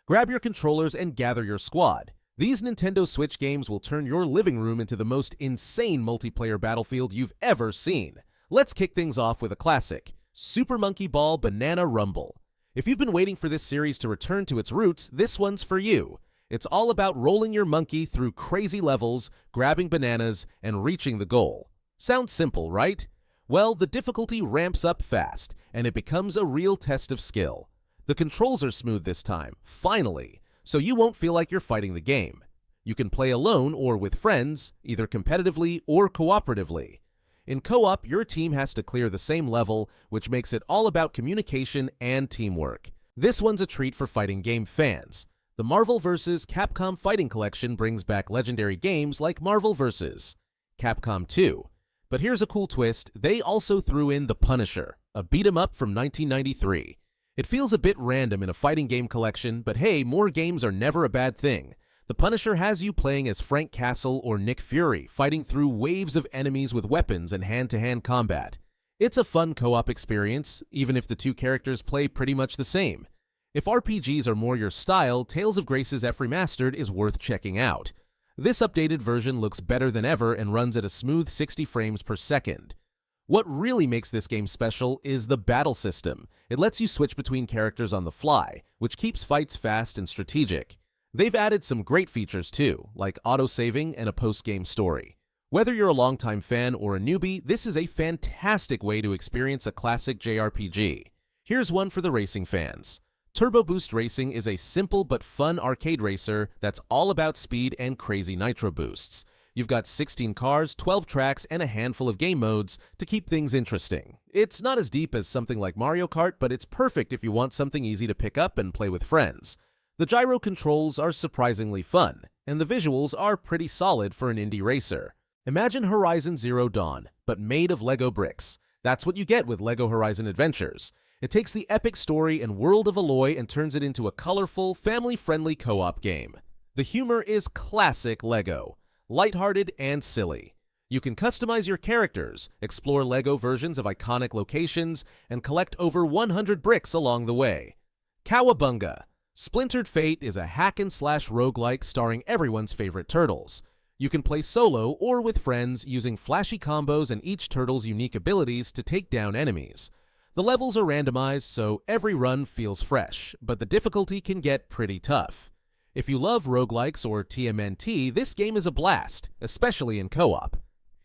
Grab your controllers and gather your squad. These Nintendo Switch games will turn your living room into the most insane multiplayer battlefield you've ever seen. Let's kick things off with a classic, Super Monkey Ball Banana Rumble. If you've been waiting for this series to return to its roots, this one's for you. It's all about rolling your monkey through crazy levels, grabbing bananas, and reaching the goal. Sounds simple, right? Well, the difficulty ramps up fast, and it becomes a real test of skill. The controls are smooth this time, finally, so you won't feel like you're fighting the game. You can play alone or with friends, either competitively or cooperatively. In co-op, your team has to clear the same level, which makes it all about communication and teamwork. This one's a treat for fighting game fans. The Marvel vs. Capcom Fighting Collection brings back legendary games like Marvel vs. Capcom 2. But here's a cool twist, they also threw in The Punisher, a beat-em-up from 1993. It feels a bit random in a fighting game collection, but hey, more games are never a bad thing. The Punisher has you playing as Frank Castle or Nick Fury, fighting through waves of enemies with weapons and hand-to-hand combat. It's a fun co-op experience, even if the two characters play pretty much the same. If RPGs are more your style, Tales of Grace's F Remastered is worth checking out. This updated version looks better than ever and runs at a smooth 60 frames per second. What really makes this game special is the battle system. It lets you switch between characters on the fly, which keeps fights fast and strategic. They've added some great features too, like auto-saving and a post-game story. Whether you're a longtime fan or a newbie, this is a fantastic way to experience a classic JRPG. Here's one for the racing fans. Turbo Boost Racing is a simple but fun arcade racer that's all about speed and crazy nitro boosts. You've got 16 cars, 12 tracks, and a handful of game modes to keep things interesting. It's not as deep as something like Mario Kart, but it's perfect if you want something easy to pick up and play with friends. The gyro controls are surprisingly fun, and the visuals are pretty solid for an indie racer. Imagine Horizon Zero Dawn, but made of Lego bricks. That's what you get with LEGO Horizon Adventures. It takes the epic story and world of Aloy and turns it into a colorful, family-friendly co-op game. The humor is classic LEGO. Lighthearted and silly. You can customize your characters, explore LEGO versions of iconic locations, and collect over 100 bricks along the way. Cowabunga! Splintered Fate is a hack-and-slash roguelike starring everyone's favorite turtles. You can play solo or with friends using flashy combos and each turtle's unique abilities to take down enemies. The levels are randomized, so every run feels fresh, but the difficulty can get pretty tough. If you love roguelikes or TMNT, this game is a blast, especially in co-op.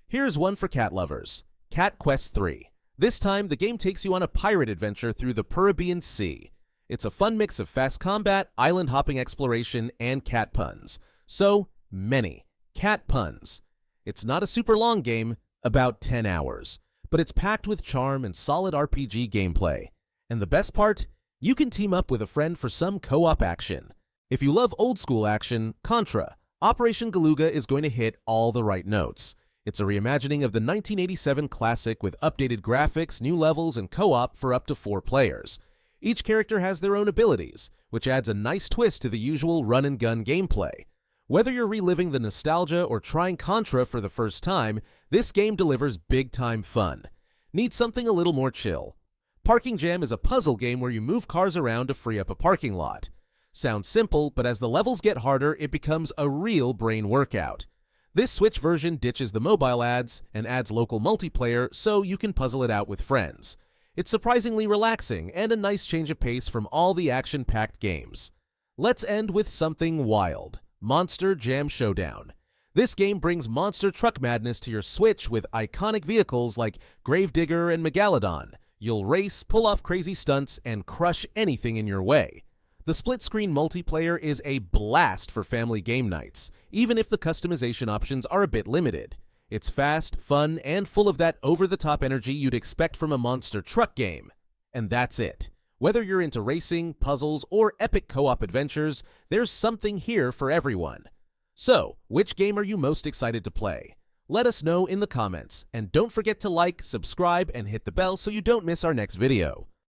Here's one for cat lovers, Cat Quest 3. This time, the game takes you on a pirate adventure through the Caribbean Sea. It's a fun mix of fast combat, island-hopping exploration, and cat puns. So many cat puns. It's not a super long game, about 10 hours, but it's packed with charm and solid RPG gameplay. And the best part? You can team up with a friend for some co-op action. If you love old-school action, Contra, Operation Galuga is going to hit all the right notes. It's a reimagining of the 1987 classic with updated graphics, new levels, and co-op for up to 4 players. Each character has their own abilities, which adds a nice twist to the usual run-and-gun gameplay. Whether you're reliving the nostalgia or trying Contra for the first time, this game delivers big-time fun. Need something a little more chill? Parking Jam is a puzzle game where you move cars around to free up a parking lot. Sounds simple, but as the levels get harder, it becomes a real brain workout. This Switch version ditches the mobile ads and adds local multiplayer so you can puzzle it out with friends. It's surprisingly relaxing and a nice change of pace from all the action-packed games. Let's end with something wild, Monster Jam Showdown. This game brings monster truck madness to your Switch with iconic vehicles like Gravedigger and Megalodon. You'll race, pull off crazy stunts, and crush anything in your way. The split-screen multiplayer is a blast for family game nights, even if the customization options are a bit limited. It's fast, fun, and full of that over-the-top energy you'd expect from a monster truck game. And that's it. Whether you're into racing, puzzles, or epic co-op adventures, there's something here for everyone. So, which game are you most excited to play? Let us know in the comments, and don't forget to like, subscribe, and hit the bell so you don't miss our next video.